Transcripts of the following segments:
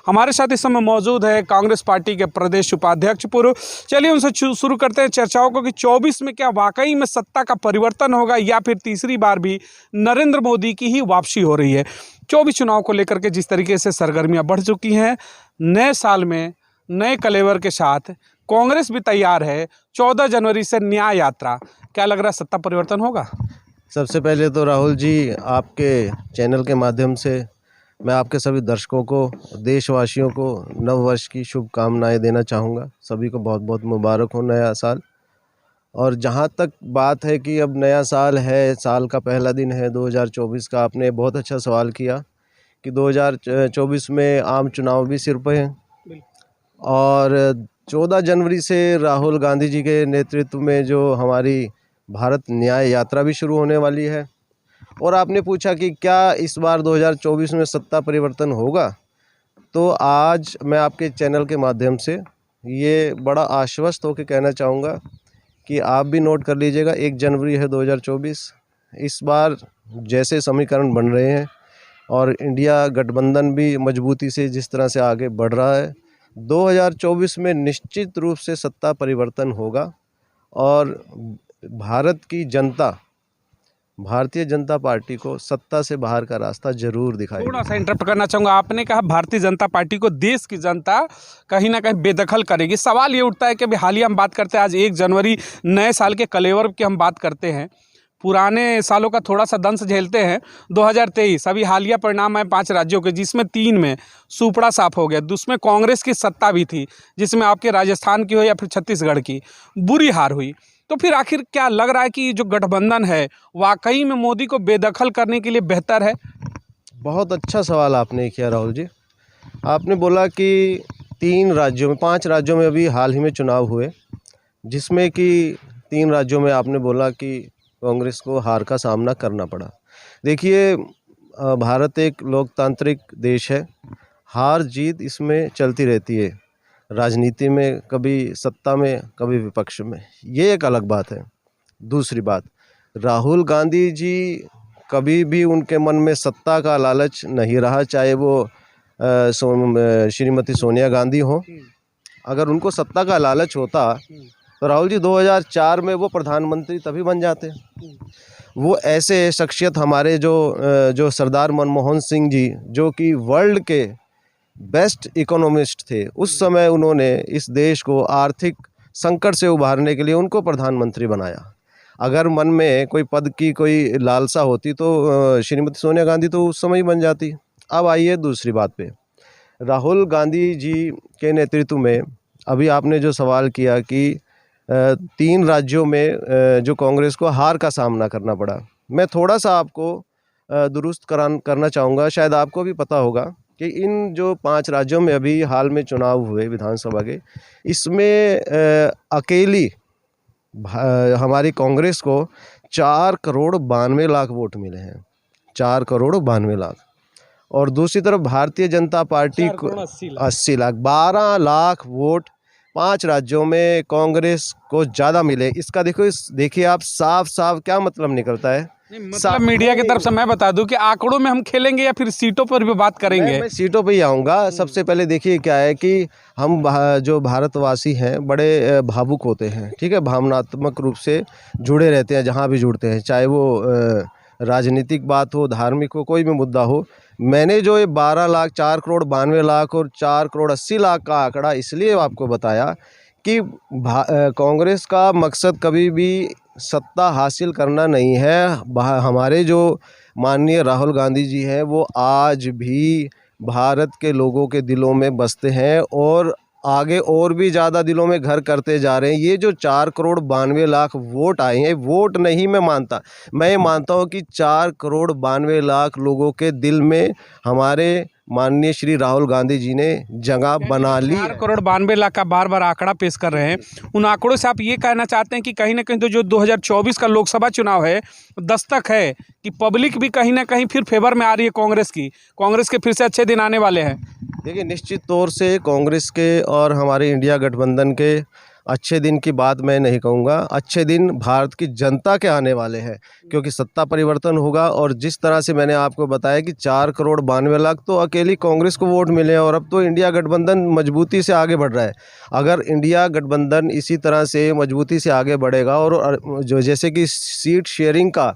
हमारे साथ इस समय मौजूद है कांग्रेस पार्टी के प्रदेश उपाध्यक्ष पूर्व। चलिए उनसे शुरू करते हैं चर्चाओं को कि 24 में क्या वाकई में सत्ता का परिवर्तन होगा या फिर तीसरी बार भी नरेंद्र मोदी की ही वापसी हो रही है। 24 चुनाव को लेकर के जिस तरीके से सरगर्मियां बढ़ चुकी हैं, नए साल में नए कलेवर के साथ कांग्रेस भी तैयार है। 14 जनवरी से न्याय यात्रा, क्या लग रहा है सत्ता परिवर्तन होगा? सबसे पहले तो राहुल जी, आपके चैनल के माध्यम से मैं आपके सभी दर्शकों को, देशवासियों को नव वर्ष की शुभकामनाएं देना चाहूँगा। सभी को बहुत बहुत मुबारक हो नया साल। और जहाँ तक बात है कि अब नया साल है, साल का पहला दिन है 2024 का, आपने बहुत अच्छा सवाल किया कि 2024 में आम चुनाव भी सिर पे हैं और 14 जनवरी से राहुल गांधी जी के नेतृत्व में जो हमारी भारत न्याय यात्रा भी शुरू होने वाली है। और आपने पूछा कि क्या इस बार 2024 में सत्ता परिवर्तन होगा, तो आज मैं आपके चैनल के माध्यम से ये बड़ा आश्वस्त होकर कहना चाहूँगा कि आप भी नोट कर लीजिएगा, 1 जनवरी है 2024। इस बार जैसे समीकरण बन रहे हैं और इंडिया गठबंधन भी मजबूती से जिस तरह से आगे बढ़ रहा है, 2024 में निश्चित रूप से सत्ता परिवर्तन होगा और भारत की जनता, भारतीय जनता पार्टी को सत्ता से बाहर का रास्ता जरूर दिखाएगी। थोड़ा सा इंटरप्ट करना चाहूँगा, आपने कहा भारतीय जनता पार्टी को देश की जनता कहीं ना कहीं बेदखल करेगी। सवाल ये उठता है कि अभी हाल ही हम बात करते हैं, आज 1 जनवरी नए साल के कलेवर की हम बात करते हैं, पुराने सालों का थोड़ा सा दंश झेलते हैं। 2023 अभी हालिया परिणाम है 5 राज्यों के, जिसमें 3 में सुपड़ा साफ हो गया, जिसमें कांग्रेस की सत्ता भी थी, जिसमें आपके राजस्थान की हो या फिर छत्तीसगढ़ की बुरी हार हुई। तो फिर आखिर क्या लग रहा है कि जो गठबंधन है वाकई में मोदी को बेदखल करने के लिए बेहतर है? बहुत अच्छा सवाल आपने किया राहुल जी। आपने बोला कि 3 राज्यों में, 5 राज्यों में अभी हाल ही में चुनाव हुए, जिसमें कि 3 राज्यों में आपने बोला कि कांग्रेस को हार का सामना करना पड़ा। देखिए, भारत एक लोकतांत्रिक देश है, हार जीत इसमें चलती रहती है, राजनीति में कभी सत्ता में कभी विपक्ष में, ये एक अलग बात है। दूसरी बात, राहुल गांधी जी कभी भी उनके मन में सत्ता का लालच नहीं रहा, चाहे वो श्रीमती सोनिया गांधी हो। अगर उनको सत्ता का लालच होता तो राहुल जी 2004 में वो प्रधानमंत्री तभी बन जाते। वो ऐसे शख्सियत हमारे जो सरदार मनमोहन सिंह जी, जो कि वर्ल्ड के बेस्ट इकोनॉमिस्ट थे, उस समय उन्होंने इस देश को आर्थिक संकट से उभारने के लिए उनको प्रधानमंत्री बनाया। अगर मन में कोई पद की कोई लालसा होती तो श्रीमती सोनिया गांधी तो उस समय ही बन जाती। अब आइए दूसरी बात पे, राहुल गांधी जी के नेतृत्व में अभी आपने जो सवाल किया कि 3 राज्यों में जो कांग्रेस को हार का सामना करना पड़ा, मैं थोड़ा सा आपको दुरुस्त करना चाहूँगा। शायद आपको भी पता होगा कि इन जो 5 राज्यों में अभी हाल में चुनाव हुए विधानसभा के, इसमें अकेली हमारी कांग्रेस को 4 करोड़ 92 लाख वोट मिले हैं, 4 करोड़ 92 लाख। और दूसरी तरफ भारतीय जनता पार्टी को 80 लाख, 12 लाख वोट 5 राज्यों में कांग्रेस को ज़्यादा मिले। इसका देखिए आप साफ साफ क्या मतलब निकलता है। मतलब मीडिया की तरफ से मैं बता दूं कि आंकड़ों में हम खेलेंगे या फिर सीटों पर भी बात करेंगे? मैं सीटों पे ही आऊँगा। सबसे पहले देखिए क्या है कि हम जो भारतवासी हैं बड़े भावुक होते हैं, ठीक है, भावनात्मक रूप से जुड़े रहते हैं जहाँ भी जुड़ते हैं, चाहे वो राजनीतिक बात हो, धार्मिक हो, कोई भी मुद्दा हो। मैंने जो ये 12 लाख, 4 करोड़ 92 लाख और 4 करोड़ 80 लाख का आंकड़ा इसलिए आपको बताया कि कांग्रेस का मकसद कभी भी सत्ता हासिल करना नहीं है। हमारे जो माननीय राहुल गांधी जी हैं वो आज भी भारत के लोगों के दिलों में बसते हैं और आगे और भी ज़्यादा दिलों में घर करते जा रहे हैं। ये जो 4 करोड़ 92 लाख वोट आए हैं, वोट नहीं मैं मानता, मैं ये मानता हूँ कि 4 करोड़ 92 लाख लोगों के दिल में हमारे माननीय श्री राहुल गांधी जी ने जगह बना ली। 4 करोड़ 92 लाख का बार बार आंकड़ा पेश कर रहे हैं। उन आंकड़ों से आप ये कहना चाहते हैं कि कहीं ना कहीं तो जो 2024 का लोकसभा चुनाव है, दस्तक है कि पब्लिक भी कहीं ना कहीं फिर फेवर में आ रही है कांग्रेस के फिर से अच्छे दिन आने वाले हैं? देखिए, निश्चित तौर से कांग्रेस के और हमारे इंडिया गठबंधन के अच्छे दिन की बात मैं नहीं कहूँगा, अच्छे दिन भारत की जनता के आने वाले हैं, क्योंकि सत्ता परिवर्तन होगा। और जिस तरह से मैंने आपको बताया कि 4,92,00,000 तो अकेली कांग्रेस को वोट मिले हैं, और अब तो इंडिया गठबंधन मजबूती से आगे बढ़ रहा है। अगर इंडिया गठबंधन इसी तरह से मजबूती से आगे बढ़ेगा और जो जैसे कि सीट शेयरिंग का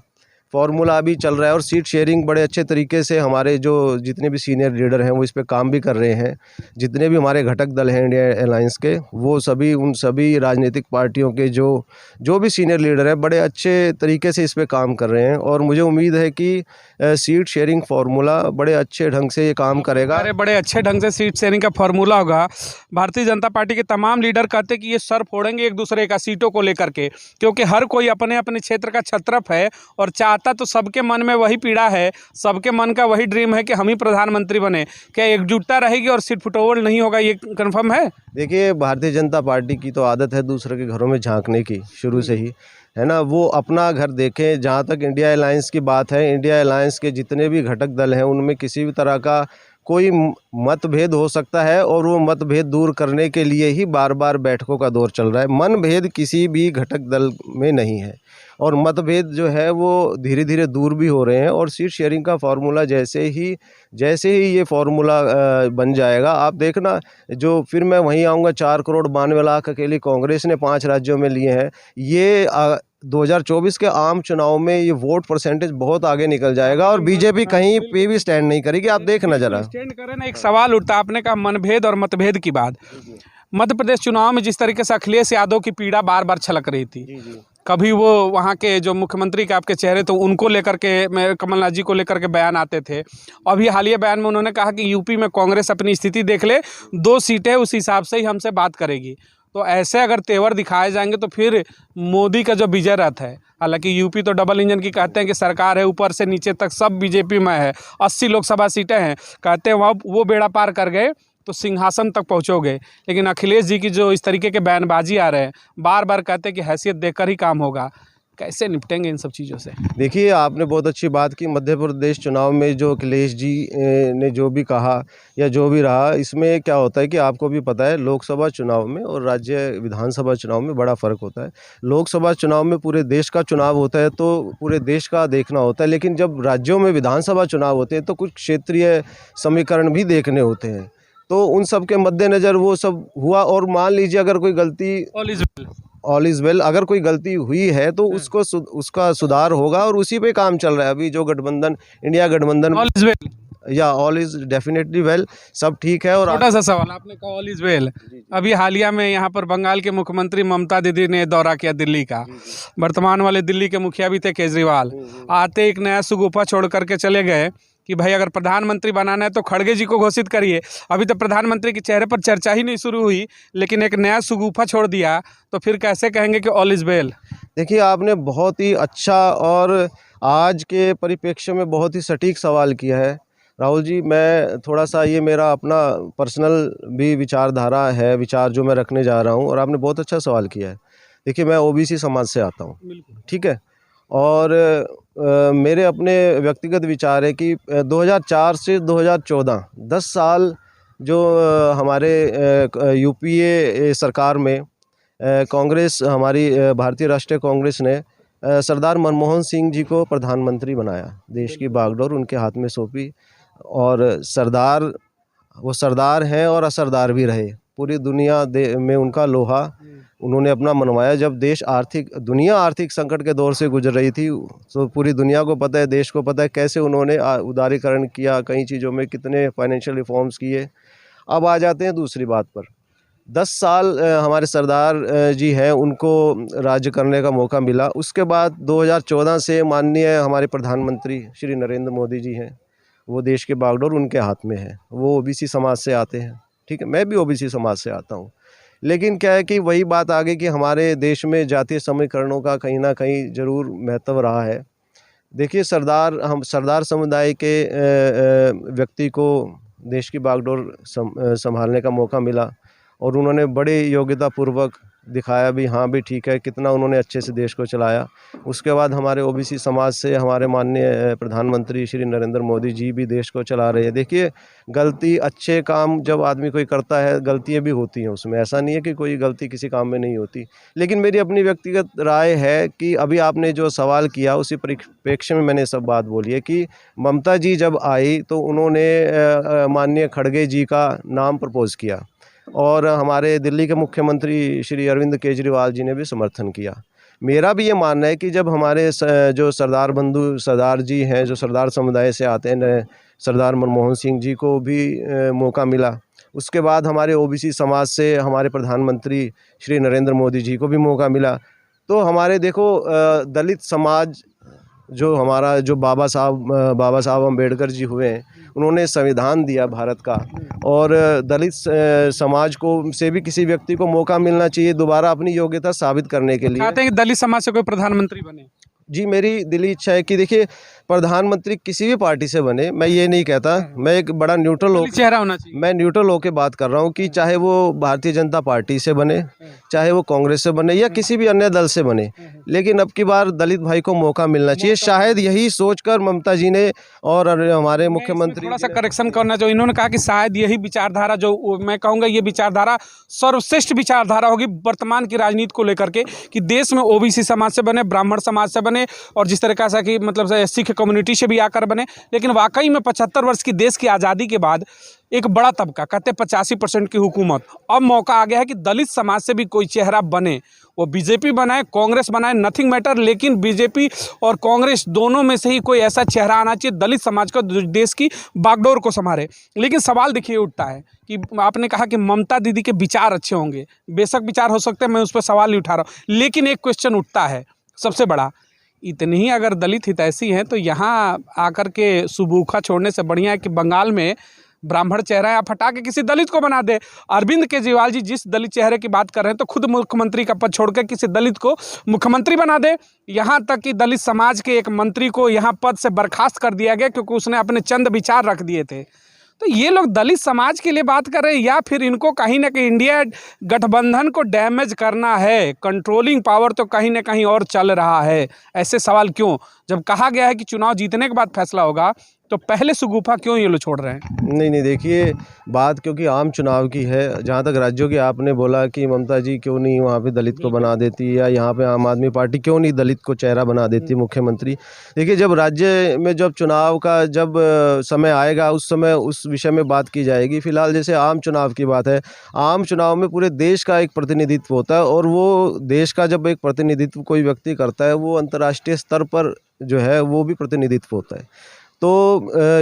फॉर्मूला अभी चल रहा है, और सीट शेयरिंग बड़े अच्छे तरीके से हमारे जो जितने भी सीनियर लीडर हैं वो इस पे काम भी कर रहे हैं। जितने भी हमारे घटक दल हैं इंडिया अलायंस के, वो सभी उन सभी राजनीतिक पार्टियों के जो भी सीनियर लीडर हैं बड़े अच्छे तरीके से इस पे काम कर रहे हैं। और मुझे उम्मीद है कि सीट शेयरिंग फार्मूला बड़े अच्छे ढंग से ये काम करेगा। अरे बड़े अच्छे ढंग से सीट शेयरिंग का फॉर्मूला होगा। भारतीय जनता पार्टी के तमाम लीडर कहते हैं कि ये सर फोड़ेंगे एक दूसरे का सीटों को लेकर के, क्योंकि हर कोई अपने अपने क्षेत्र का छत्रप है और चाहता तो सबके मन में वही पीड़ा है, सबके मन का वही ड्रीम है कि हम ही प्रधानमंत्री बने। क्या एकजुटता रहेगी और सीट फुटोवल नहीं होगा, ये कंफर्म है? देखिए, भारतीय जनता पार्टी की तो आदत है दूसरे के घरों में झांकने की, शुरू से ही, है ना। वो अपना घर देखें। जहाँ तक इंडिया अलायंस की बात है, इंडिया अलायंस के जितने भी घटक दल हैं उनमें किसी भी तरह का कोई मतभेद हो सकता है, और वो मतभेद दूर करने के लिए ही बार बार बैठकों का दौर चल रहा है। मनभेद किसी भी घटक दल में नहीं है, और मतभेद जो है वो धीरे धीरे दूर भी हो रहे हैं। और सीट शेयरिंग का फार्मूला जैसे ही ये फार्मूला बन जाएगा, आप देखना, जो फिर मैं वहीं आऊँगा, 4,92,00,000 अकेली कांग्रेस ने 5 राज्यों में लिए हैं। ये 2024 के आम चुनाव में ये वोट परसेंटेज बहुत आगे निकल जाएगा, और बीजेपी कहीं पे भी स्टैंड नहीं करेगी। आप देखना जरा। स्टैंड करे ना। एक सवाल उठता, आपने कहा मनभेद और मतभेद की बात। मध्य प्रदेश चुनाव में जिस तरीके से अखिलेश यादव की पीड़ा बार बार छलक रही थी, कभी वो वहाँ के जो मुख्यमंत्री के आपके चेहरे तो उनको लेकर के, कमलनाथ जी को लेकर के बयान आते थे। अभी हालिया बयान में उन्होंने कहा कि यूपी में कांग्रेस अपनी स्थिति देख ले, 2 सीटें उस हिसाब से ही हमसे बात करेगी। तो ऐसे अगर तेवर दिखाए जाएंगे तो फिर मोदी का जो विजय रथ है, हालांकि यूपी तो डबल इंजन की कहते हैं कि सरकार है, ऊपर से नीचे तक सब बीजेपी में है, 80 लोकसभा सीटें हैं, कहते हैं वो बेड़ा पार कर गए तो सिंहासन तक पहुँचोगे। लेकिन अखिलेश जी की जो इस तरीके के बयानबाजी आ रहे हैं, बार बार कहते हैं कि हैसियत देखकर ही काम होगा, कैसे निपटेंगे इन सब चीज़ों से? देखिए, आपने बहुत अच्छी बात की। मध्य प्रदेश चुनाव में जो अखिलेश जी ने जो भी कहा या जो भी रहा, इसमें क्या होता है कि आपको भी पता है, लोकसभा चुनाव में और राज्य विधानसभा चुनाव में बड़ा फ़र्क होता है। लोकसभा चुनाव में पूरे देश का चुनाव होता है, तो पूरे देश का देखना होता है। लेकिन जब राज्यों में विधानसभा चुनाव होते हैं तो कुछ क्षेत्रीय समीकरण भी देखने होते हैं, तो उन सब के मद्देनज़र वो सब हुआ। और मान लीजिए अगर कोई गलती, ऑल इज़ वेल, अगर कोई गलती हुई है तो उसका सुधार होगा, और उसी पे काम चल रहा है अभी। जो गठबंधन, इंडिया गठबंधन, ऑल इज वेल, या ऑल इज़ डेफिनेटली वेल, सब ठीक है। और छोटा सा सवाल, आपने कहा ऑल इज वेल, अभी हालिया में यहाँ पर बंगाल के मुख्यमंत्री ममता दीदी ने दौरा किया दिल्ली का। वर्तमान वाले दिल्ली के मुखिया भी थे केजरीवाल, आते एक नया सुगुफा छोड़ करके चले गए कि भाई अगर प्रधानमंत्री बनाना है तो खड़गे जी को घोषित करिए। अभी तो प्रधानमंत्री के चेहरे पर चर्चा ही नहीं शुरू हुई, लेकिन एक नया सुगुफा छोड़ दिया, तो फिर कैसे कहेंगे कि ऑल इज वेल? देखिए, आपने बहुत ही अच्छा और आज के परिप्रेक्ष्य में बहुत ही सटीक सवाल किया है राहुल जी। मैं थोड़ा सा, ये मेरा अपना पर्सनल भी विचारधारा है, विचार जो मैं रखने जा रहा हूँ, और आपने बहुत अच्छा सवाल किया है। देखिए, मैं ओबीसी समाज से आता हूँ, ठीक है, और मेरे अपने व्यक्तिगत विचार है कि 2004 से 2014 10 साल जो हमारे यूपीए सरकार में कांग्रेस, हमारी भारतीय राष्ट्रीय कांग्रेस ने सरदार मनमोहन सिंह जी को प्रधानमंत्री बनाया, देश की बागडोर उनके हाथ में सौंपी। और वो सरदार हैं और असरदार भी रहे। पूरी दुनिया में उनका लोहा उन्होंने अपना मनवाया। जब दुनिया आर्थिक संकट के दौर से गुजर रही थी, तो पूरी दुनिया को पता है, देश को पता है कैसे उन्होंने उदारीकरण किया, कई चीज़ों में कितने फाइनेंशियल रिफॉर्म्स किए। अब आ जाते हैं दूसरी बात पर। 10 साल हमारे सरदार जी हैं, उनको राज्य करने का मौका मिला। उसके बाद 2014 से माननीय हमारे प्रधानमंत्री श्री नरेंद्र मोदी जी हैं, वो देश के बागडोर उनके हाथ में है। वो ओबीसी समाज से आते हैं, ठीक है, मैं भी ओबीसी समाज से आता हूँ। लेकिन क्या है कि वही बात आ गई कि हमारे देश में जातीय समीकरणों का कहीं ना कहीं ज़रूर महत्व रहा है। देखिए, सरदार समुदाय के व्यक्ति को देश की बागडोर संभालने का मौका मिला, और उन्होंने बड़े योग्यतापूर्वक दिखाया भी, हाँ भी ठीक है, कितना उन्होंने अच्छे से देश को चलाया। उसके बाद हमारे ओबीसी समाज से हमारे माननीय प्रधानमंत्री श्री नरेंद्र मोदी जी भी देश को चला रहे हैं। देखिए, गलती, अच्छे काम जब आदमी कोई करता है, गलतियाँ भी होती हैं उसमें, ऐसा नहीं है कि कोई गलती किसी काम में नहीं होती। लेकिन मेरी अपनी व्यक्तिगत राय है कि अभी आपने जो सवाल किया उसी परिप्रेक्ष्य में मैंने सब बात बोली है कि ममता जी जब आई तो उन्होंने माननीय खड़गे जी का नाम प्रपोज किया और हमारे दिल्ली के मुख्यमंत्री श्री अरविंद केजरीवाल जी ने भी समर्थन किया। मेरा भी ये मानना है कि जब हमारे जो सरदार बंधु सरदार जी हैं, जो सरदार समुदाय से आते हैं, सरदार मनमोहन सिंह जी को भी मौका मिला। उसके बाद हमारे ओबीसी समाज से हमारे प्रधानमंत्री श्री नरेंद्र मोदी जी को भी मौका मिला। तो हमारे देखो दलित समाज जो हमारा जो बाबा साहब अम्बेडकर जी हुए हैं, उन्होंने संविधान दिया भारत का, और दलित समाज को से भी किसी व्यक्ति को मौका मिलना चाहिए दोबारा अपनी योग्यता साबित करने के लिए। चाहते हैं कि दलित समाज से कोई प्रधानमंत्री बने? जी, मेरी दिली इच्छा है कि देखिए, प्रधानमंत्री किसी भी पार्टी से बने, मैं ये नहीं कहता, मैं एक बड़ा न्यूट्रल चेहरा होना चाहिए। मैं न्यूट्रल होकर बात कर रहा हूँ कि चाहे वो भारतीय जनता पार्टी से बने, चाहे वो कांग्रेस से बने या किसी भी अन्य दल से बने, लेकिन अब की बार दलित भाई को मौका मिलना चाहिए। शायद यही सोचकर ममता जी ने और हमारे मुख्यमंत्री, थोड़ा सा करेक्शन करना जो इन्होंने कहा कि शायद यही विचारधारा, जो मैं कहूँगा ये विचारधारा सर्वश्रेष्ठ विचारधारा होगी वर्तमान की राजनीति को लेकर के, कि देश में ओबीसी समाज से बने, ब्राह्मण समाज से बने, और जिस तरीके से कि मतलब सिख कम्युनिटी से भी आकर बने। लेकिन वाकई में 75 वर्ष की देश की आज़ादी के बाद एक बड़ा तबका, कहते 85% की हुकूमत, अब मौका आ गया है कि दलित समाज से भी कोई चेहरा बने। वो बीजेपी बनाए, कांग्रेस बनाए, नथिंग मैटर, लेकिन बीजेपी और कांग्रेस दोनों में से ही कोई ऐसा चेहरा आना चाहिए दलित समाज को, देश की बागडोर को संभाले। लेकिन सवाल देखिए उठता है कि आपने कहा कि ममता दीदी के विचार अच्छे होंगे, बेशक विचार हो सकते हैं, मैं उस पर सवाल नहीं उठा रहा हूँ, लेकिन एक क्वेश्चन उठता है सबसे बड़ा, इतनी ही अगर दलित हितैषी हैं तो यहाँ आकर के सुबूखा छोड़ने से बढ़िया है कि बंगाल में ब्राह्मण चेहरा आप हटा के किसी दलित को बना दे। अरविंद केजरीवाल जी जिस दलित चेहरे की बात कर रहे हैं, तो खुद मुख्यमंत्री का पद छोड़कर किसी दलित को मुख्यमंत्री बना दे। यहाँ तक कि दलित समाज के एक मंत्री को यहाँ पद से बर्खास्त कर दिया गया क्योंकि उसने अपने चंद विचार रख दिए थे। तो ये लोग दलित समाज के लिए बात कर रहे हैं या फिर इनको कहीं ना कहीं इंडिया गठबंधन को डैमेज करना है? कंट्रोलिंग पावर तो कहीं ना कहीं और चल रहा है। ऐसे सवाल क्यों? जब कहा गया है कि चुनाव जीतने के बाद फैसला होगा, तो पहले सुगुफा क्यों ये लोग छोड़ रहे हैं? नहीं, देखिए, बात क्योंकि आम चुनाव की है। जहाँ तक राज्यों की आपने बोला कि ममता जी क्यों नहीं वहाँ पे दलित को बना देती, या यहाँ पे आम आदमी पार्टी क्यों नहीं दलित को चेहरा बना देती मुख्यमंत्री। देखिए, जब राज्य में जब चुनाव का जब समय आएगा उस समय उस विषय में बात की जाएगी। फिलहाल जैसे आम चुनाव की बात है, आम चुनाव में पूरे देश का एक प्रतिनिधित्व होता है, और वो देश का जब एक प्रतिनिधित्व कोई व्यक्ति करता है, वो अंतर्राष्ट्रीय स्तर पर जो है वो भी प्रतिनिधित्व होता है। तो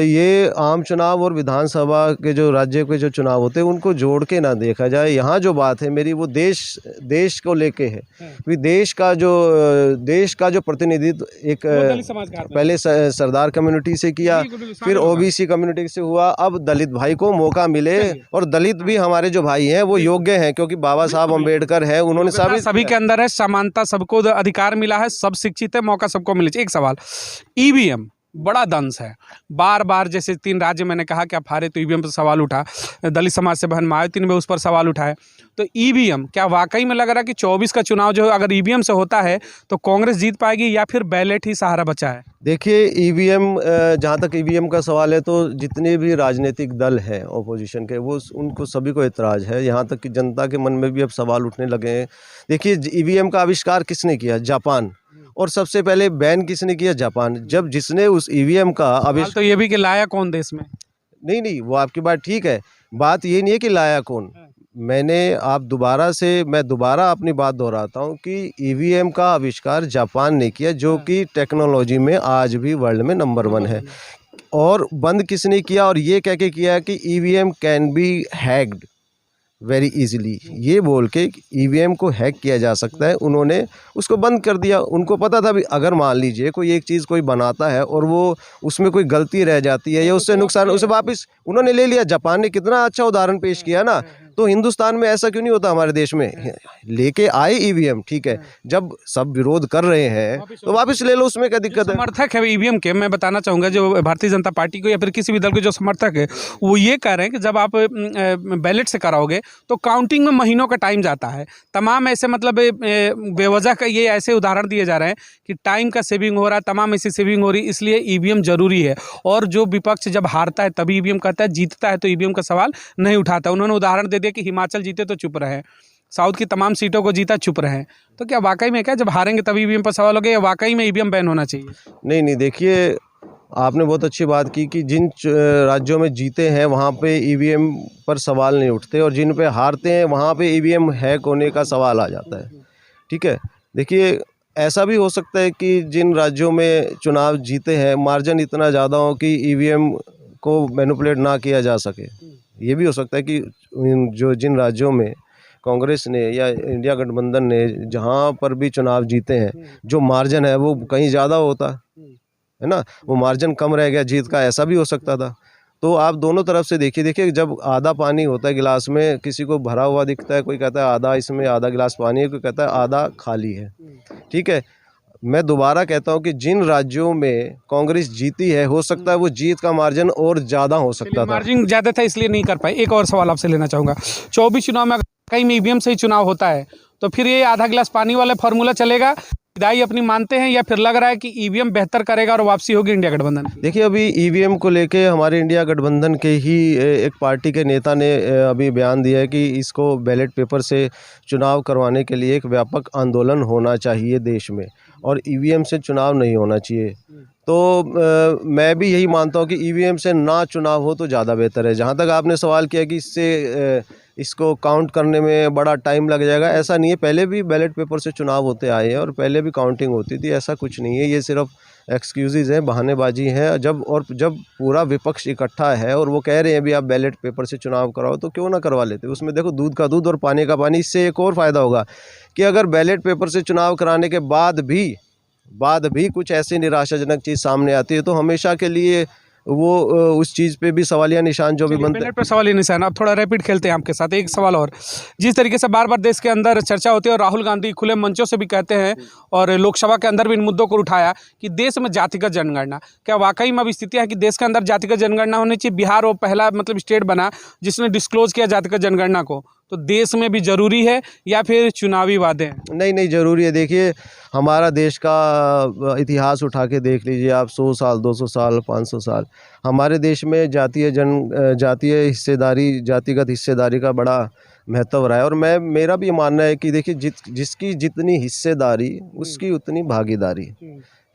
ये आम चुनाव और विधानसभा के जो राज्य के जो चुनाव होते हैं उनको जोड़ के ना देखा जाए। यहाँ जो बात है मेरी वो देश को लेके है। भी देश का जो प्रतिनिधित्व एक पहले सरदार कम्युनिटी से किया, फिर ओबीसी कम्युनिटी से हुआ, अब दलित भाई को मौका मिले, और दलित भी हमारे जो भाई हैं वो योग्य हैं क्योंकि बाबा साहब अम्बेडकर है, उन्होंने सभी के अंदर है समानता, सबको अधिकार मिला है, सब शिक्षित है, मौका सबको मिले। एक सवाल, ईवीएम बड़ा दंश है, बार बार जैसे 3 राज्य मैंने कहा कि आप हारे तो ईवीएम पर सवाल उठा, दलित समाज से बहन मायावती ने उस पर सवाल उठाए। तो ईवीएम क्या वाकई में लग रहा है कि 24 का चुनाव जो अगर ईवीएम से होता है तो कांग्रेस जीत पाएगी या फिर बैलेट ही सहारा बचा है? देखिए, ईवीएम, जहाँ तक ईवीएम का सवाल है तो जितने भी राजनीतिक दल हैं ऑपोजिशन के, वो उनको सभी को एतराज़ है। यहाँ तक कि जनता के मन में भी अब सवाल उठने लगे हैं। देखिए, ईवीएम का आविष्कार किसने किया? जापान। और सबसे पहले बैन किसने किया? जापान। जब जिसने उस ईवीएम का आविष्कार, तो ये भी कि लाया कौन देश में? नहीं, वो आपकी बात ठीक है, बात ये नहीं है कि लाया कौन। मैं दोबारा अपनी बात दोहराता हूँ कि ईवीएम का आविष्कार जापान ने किया, जो कि टेक्नोलॉजी में आज भी वर्ल्ड में नंबर 1 है। और बंद किसने किया? और ये कह के किया कि EVM can be hacked very easily, ये बोल के ईवीएम को हैक किया जा सकता है, उन्होंने उसको बंद कर दिया। उनको पता था भी अगर मान लीजिए कोई एक चीज़ कोई बनाता है और वो उसमें कोई गलती रह जाती है या उससे नुकसान, उसे वापस उन्होंने ले लिया। जापान ने कितना अच्छा उदाहरण पेश किया ना, तो हिंदुस्तान में ऐसा क्यों नहीं होता हमारे देश में? लेके आए ईवीएम, ठीक है, जब सब विरोध कर रहे हैं तो वापस ले लो, उसमें क्या दिक्कत है? समर्थक है ईवीएम के, मैं बताना चाहूँगा जो भारतीय जनता पार्टी को या फिर किसी भी दल के जो समर्थक है वो ये कह रहे हैं कि जब आप बैलेट से कराओगे तो काउंटिंग में महीनों का टाइम जाता है। तमाम ऐसे मतलब बेवजह का ये ऐसे उदाहरण दिए जा रहे हैं कि टाइम का सेविंग हो रहा है, तमाम ऐसी सेविंग हो रही है, इसलिए ईवीएम जरूरी है। और जो विपक्ष जब हारता है तभी ईवीएम करता है, जीतता है तो ईवीएम का सवाल नहीं उठाता। उन्होंने उदाहरण दे दिया कि हिमाचल जीते तो चुप रहे, साउथ की तमाम सीटों को जीता चुप रहे। तो क्या वाकई में क्या जब हारेंगे तभी ईवीएम पर सवाल हो गया, या वाकई में ईवीएम बैन होना चाहिए? नहीं नहीं, देखिए आपने बहुत अच्छी बात की कि जिन राज्यों में जीते हैं वहाँ पे ईवीएम पर सवाल नहीं उठते, और जिन पे हारते हैं वहाँ पे ईवीएम हैक होने का सवाल आ जाता है। ठीक है, देखिए ऐसा भी हो सकता है कि जिन राज्यों में चुनाव जीते हैं मार्जिन इतना ज़्यादा हो कि ईवीएम को मैनिपुलेट ना किया जा सके। ये भी हो सकता है कि जिन राज्यों में कांग्रेस ने या इंडिया गठबंधन ने जहाँ पर भी चुनाव जीते हैं, जो मार्जिन है वो कहीं ज़्यादा होता है ना, वो मार्जिन कम रह गया जीत का, ऐसा भी हो सकता था। तो आप दोनों तरफ से देखिए जब आधा पानी होता है गिलास में, किसी को भरा हुआ दिखता है, कोई कहता है आधा इसमें आधा गिलास पानी है, कोई कहता है आधा खाली है। ठीक है, मैं दोबारा कहता हूँ कि जिन राज्यों में कांग्रेस जीती है हो सकता है वो जीत का मार्जिन और ज़्यादा हो सकता था। मार्जिन ज़्यादा था इसलिए नहीं कर पाए। एक और सवाल आपसे लेना चाहूँगा, 24 चुनाव में अगर कहीं में ईवीएम से ही चुनाव होता है तो फिर ये आधा गिलास पानी वाला फार्मूला चलेगा? विदाई अपनी मानते हैं या फिर लग रहा है कि ईवीएम बेहतर करेगा और वापसी होगी इंडिया गठबंधन? देखिए अभी ईवीएम को लेके हमारे इंडिया गठबंधन के ही एक पार्टी के नेता ने अभी बयान दिया है कि इसको बैलेट पेपर से चुनाव करवाने के लिए एक व्यापक आंदोलन होना चाहिए देश में, और ईवीएम से चुनाव नहीं होना चाहिए। तो मैं भी यही मानता हूँ कि ईवीएम से ना चुनाव हो तो ज़्यादा बेहतर है। जहाँ तक आपने सवाल किया कि इसको काउंट करने में बड़ा टाइम लग जाएगा, ऐसा नहीं है। पहले भी बैलेट पेपर से चुनाव होते आए हैं और पहले भी काउंटिंग होती थी, ऐसा कुछ नहीं है। ये सिर्फ एक्सक्यूज़ेज़ हैं, बहानेबाजी है। जब पूरा विपक्ष इकट्ठा है और वो कह रहे हैं भी आप बैलेट पेपर से चुनाव कराओ, तो क्यों ना करवा लेते। उसमें देखो दूध का दूध और पानी का पानी। इससे एक और फ़ायदा होगा कि अगर बैलेट पेपर से चुनाव कराने के बाद भी कुछ ऐसी निराशाजनक चीज़ सामने आती है तो हमेशा के लिए वो उस चीज़ पे भी सवालिया निशान जो भी बनते हैं। पे सवालिया निशान। अब थोड़ा रैपिड खेलते हैं आपके साथ। एक सवाल और, जिस तरीके से बार बार देश के अंदर चर्चा होती है और राहुल गांधी खुले मंचों से भी कहते हैं और लोकसभा के अंदर भी इन मुद्दों को उठाया कि देश में जातिगत जनगणना, क्या वाकई में अब स्थिति है कि देश के अंदर जातिगत जनगणना होनी चाहिए? बिहार वो पहला मतलब स्टेट बना जिसने डिस्क्लोज किया जातिगत जनगणना को, तो देश में भी ज़रूरी है या फिर चुनावी वादे हैं? नहीं ज़रूरी है। देखिए हमारा देश का इतिहास उठा के देख लीजिए आप, 100 साल 200 साल 500 साल हमारे देश में जातीय हिस्सेदारी, जातिगत हिस्सेदारी का बड़ा महत्व रहा है। और मेरा भी मानना है कि देखिए जिसकी जितनी हिस्सेदारी उसकी उतनी भागीदारी,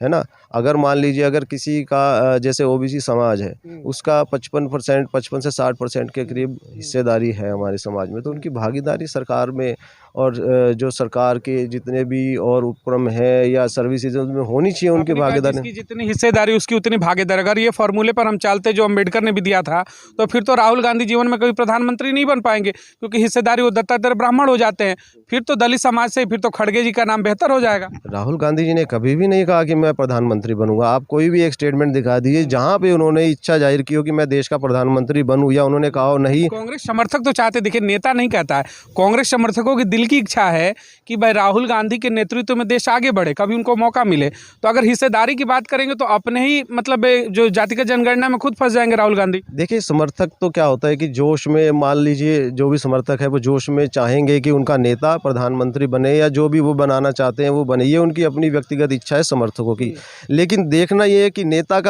है ना। अगर मान लीजिए अगर किसी का जैसे ओबीसी समाज है, उसका 55 से 60% के करीब हिस्सेदारी है हमारे समाज में, तो उनकी भागीदारी सरकार में और जो सरकार के जितने भी और उपक्रम है या सर्विसेज में होनी चाहिए उनकी भागीदारी। जिसकी जितनी हिस्सेदारी उसकी उतनी भागीदारी। अगर ये फॉर्मूले पर हम चलते जो अम्बेडकर ने भी दिया था, तो फिर तो राहुल गांधी जीवन में कभी प्रधानमंत्री नहीं बन पाएंगे, क्योंकि हिस्सेदारी वो दत्तात्रेय ब्राह्मण हो जाते हैं। फिर तो दलित समाज से फिर तो खड़गे जी का नाम बेहतर हो जाएगा। राहुल गांधी जी ने कभी भी नहीं कहा कि मैं प्रधानमंत्री बनूंगा। आप कोई भी एक स्टेटमेंट दिखा दीजिए जहां पे उन्होंने इच्छा जाहिर की हो कि मैं देश का प्रधानमंत्री बनूं, या उन्होंने कहा हो नहीं। कांग्रेस समर्थक तो चाहते, देखिए नेता नहीं कहता है, कांग्रेस समर्थकों की दिल की इच्छा है कि भाई राहुल गांधी के नेतृत्व में देश आगे बढ़े, कभी उनको मौका मिले। तो अगर हिस्सेदारी की बात करेंगे तो अपने ही मतलब जो जातिगत जनगणना में खुद फंस जाएंगे राहुल गांधी। देखिए समर्थक तो क्या होता है कि जोश में, मान लीजिए जो भी समर्थक है वो जोश में चाहेंगे कि उनका नेता प्रधानमंत्री बने या जो भी वो बनाना चाहते हैं वो बने, ये उनकी अपनी व्यक्तिगत इच्छा है समर्थकों की। लेकिन देखना ये है कि नेता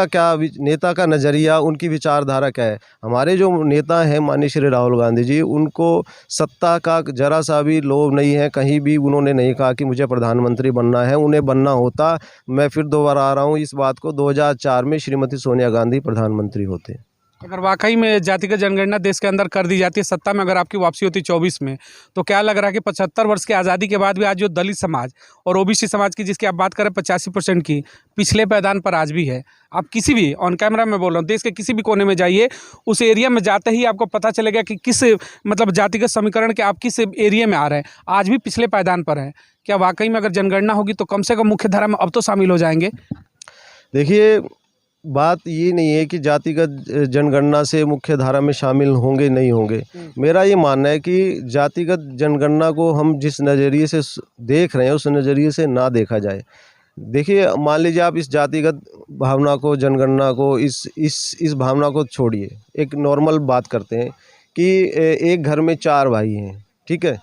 का नज़रिया, उनकी विचारधारा क्या है। हमारे जो नेता हैं माननीय श्री राहुल गांधी जी, उनको सत्ता का जरा सा भी लोभ नहीं है। कहीं भी उन्होंने नहीं कहा कि मुझे प्रधानमंत्री बनना है। उन्हें बनना होता, मैं फिर दोबारा आ रहा हूँ इस बात को, 2004 में श्रीमती सोनिया गांधी प्रधानमंत्री होते। अगर वाकई में जातिगत जनगणना देश के अंदर कर दी जाती है, सत्ता में अगर आपकी वापसी होती 24 में, तो क्या लग रहा है कि 75 वर्ष की आज़ादी के बाद भी आज जो दलित समाज और ओबीसी समाज की जिसकी आप बात करें 85% की, पिछले पायदान पर आज भी है। आप किसी भी ऑन कैमरा में बोल रहा हूँ, देश के किसी भी कोने में जाइए, उस एरिया में जाते ही आपको पता चलेगा कि किस मतलब जातिगत समीकरण के आप किस एरिया में आ रहे हैं, आज भी पिछले पायदान पर है। क्या वाकई में अगर जनगणना होगी तो कम से कम मुख्य धारा में अब तो शामिल हो जाएंगे? देखिए बात ये नहीं है कि जातिगत जनगणना से मुख्य धारा में शामिल होंगे नहीं होंगे। मेरा ये मानना है कि जातिगत जनगणना को हम जिस नज़रिए से देख रहे हैं उस नज़रिए से ना देखा जाए। देखिए, मान लीजिए आप इस जातिगत भावना को, जनगणना को, इस भावना को छोड़िए। एक नॉर्मल बात करते हैं कि एक घर में 4 भाई हैं, ठीक है,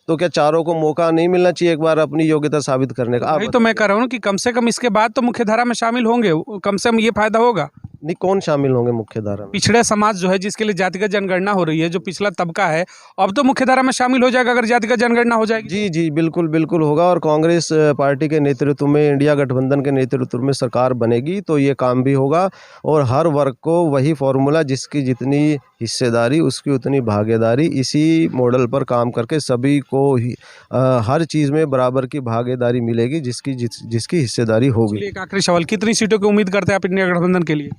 तो क्या चारों को मौका नहीं मिलना चाहिए एक बार अपनी योग्यता साबित करने का? वही तो मैं कह रहा हूँ कि कम से कम इसके बाद तो मुख्य धारा में शामिल होंगे, कम से कम ये फायदा होगा। नहीं, कौन शामिल होंगे मुख्य धारा में? पिछड़े समाज जो है, जिसके लिए जातिगत जनगणना हो रही है, जो पिछला तबका है, अब तो मुख्य धारा में शामिल हो जाएगा अगर जातिगत जनगणना हो जाएगी। जी जी, बिल्कुल बिल्कुल होगा। और कांग्रेस पार्टी के नेतृत्व में, इंडिया गठबंधन के नेतृत्व में सरकार बनेगी तो ये काम भी होगा। और हर वर्ग को वही फॉर्मूला, जिसकी जितनी हिस्सेदारी उसकी उतनी भागीदारी, इसी मॉडल पर काम करके सभी को ही हर चीज़ में बराबर की भागीदारी मिलेगी, जिसकी हिस्सेदारी होगी। एक आखिरी सवाल, कितनी सीटों की उम्मीद करते हैं आप इंडिया गठबंधन के लिए?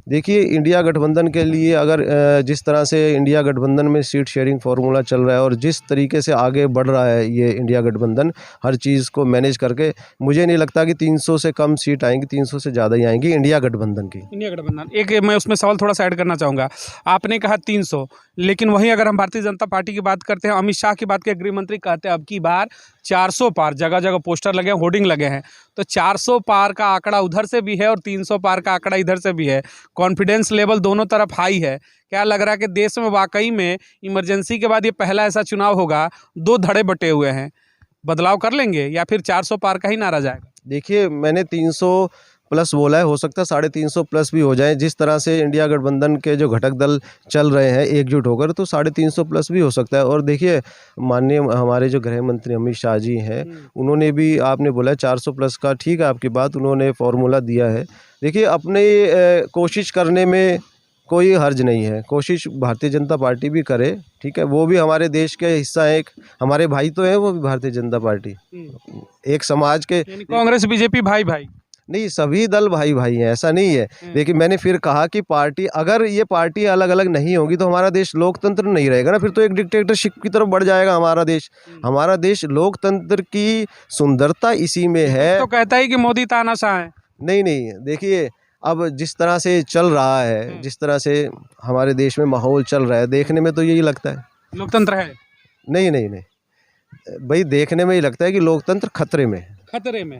देखिए, इंडिया गठबंधन के लिए अगर जिस तरह से इंडिया गठबंधन में सीट शेयरिंग फार्मूला चल रहा है और जिस तरीके से आगे बढ़ रहा है ये इंडिया गठबंधन हर चीज़ को मैनेज करके, मुझे नहीं लगता कि 300 से कम सीट आएंगी, 300 से ज़्यादा ही आएंगी इंडिया गठबंधन की। इंडिया गठबंधन, एक मैं उसमें सवाल थोड़ा सा ऐड करना चाहूँगा। आपने कहा 300, लेकिन वहीं अगर हम भारतीय जनता पार्टी की बात करते हैं, अमित शाह की बात करें, गृह मंत्री कहते हैं अब की बार 400 पार, जगह जगह पोस्टर लगे हैं, होर्डिंग लगे हैं, तो 400 पार का आंकड़ा उधर से भी है और 300 पार का आंकड़ा इधर से भी है। कॉन्फिडेंस लेवल दोनों तरफ हाई है। क्या लग रहा है कि देश में वाकई में इमरजेंसी के बाद ये पहला ऐसा चुनाव होगा, 2 धड़े बटे हुए हैं, बदलाव कर लेंगे या फिर 400 पार का ही नारा जाएगा? देखिए, मैंने 300 प्लस बोला है, हो सकता है 350 प्लस भी हो जाए। जिस तरह से इंडिया गठबंधन के जो घटक दल चल रहे हैं एकजुट होकर, तो 350 प्लस भी हो सकता है। और देखिए, माननीय हमारे जो गृह मंत्री अमित शाह जी हैं, उन्होंने भी, आपने बोला 400 प्लस का, ठीक है आपकी बात, उन्होंने फॉर्मूला दिया है। देखिए, अपने कोशिश करने में कोई हर्ज नहीं है, कोशिश भारतीय जनता पार्टी भी करे, ठीक है, वो भी हमारे देश के हिस्सा है, एक हमारे भाई तो है वो भी भारतीय जनता पार्टी, एक समाज के। कांग्रेस बीजेपी भाई भाई नहीं, सभी दल भाई भाई हैं, ऐसा नहीं है। लेकिन मैंने फिर कहा कि पार्टी, अगर ये पार्टी अलग अलग नहीं होगी तो हमारा देश लोकतंत्र नहीं रहेगा ना, फिर तो एक डिक्टेटरशिप की तरफ बढ़ जाएगा हमारा देश। हमारा देश लोकतंत्र की सुंदरता इसी में है। तो कहता है कि मोदी तानाशाह है। नहीं नहीं, देखिए, अब जिस तरह से चल रहा है, जिस तरह से हमारे देश में माहौल चल रहा है, देखने में तो यही लगता है लोकतंत्र है। नहीं नहीं नहीं भाई, देखने में ही लगता है कि लोकतंत्र खतरे में है। खतरे में।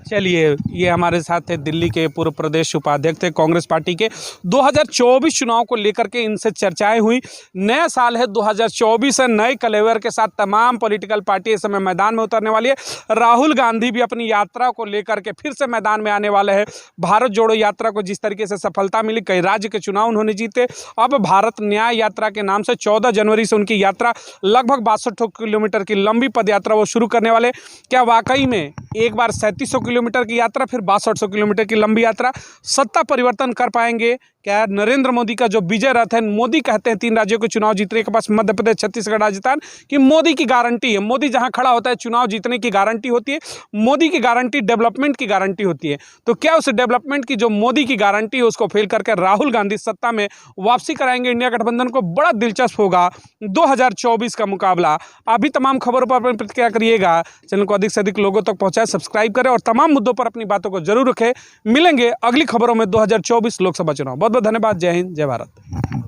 चलिए, ये हमारे साथ थे दिल्ली के पूर्व प्रदेश उपाध्यक्ष थे कांग्रेस पार्टी के। 2024 चुनाव को लेकर के इनसे चर्चाएं हुई। नया साल है 2024 है, नए कलेवर के साथ तमाम पॉलिटिकल पार्टी इस समय मैदान में उतरने वाली है। राहुल गांधी भी अपनी यात्रा को लेकर के फिर से मैदान में आने वाले हैं। भारत जोड़ो यात्रा को जिस तरीके से सफलता मिली, कई राज्य के चुनाव उन्होंने जीते, अब भारत न्याय यात्रा के नाम से 14 जनवरी से उनकी यात्रा लगभग 62 किलोमीटर की लंबी पद यात्रा वो शुरू करने वाले। क्या वाकई में एक बार 3700 किलोमीटर की यात्रा, फिर 6200 किलोमीटर की लंबी यात्रा, सत्ता परिवर्तन कर पाएंगे? क्या नरेंद्र मोदी का जो विजय रथ है, मोदी कहते हैं 3 राज्यों के चुनाव जीतने के पास, मध्य प्रदेश, छत्तीसगढ़, राजस्थान, कि मोदी की गारंटी है, मोदी जहां खड़ा होता है चुनाव जीतने की गारंटी होती है, मोदी की गारंटी डेवलपमेंट की गारंटी होती है। तो क्या उस डेवलपमेंट की जो मोदी की गारंटी है उसको फेल करके राहुल गांधी सत्ता में वापसी कराएंगे इंडिया गठबंधन को? बड़ा दिलचस्प होगा 2024 का मुकाबला। अभी तमाम खबरों पर अपनी प्रतिक्रिया करिएगा, चैनल को अधिक से अधिक लोगों तक पहुंचाए, सब्सक्राइब करें और तमाम मुद्दों पर अपनी बातों को जरूर रखें। मिलेंगे अगली खबरों में 2024 लोकसभा चुनाव। बहुत बहुत धन्यवाद। जय हिंद, जय भारत।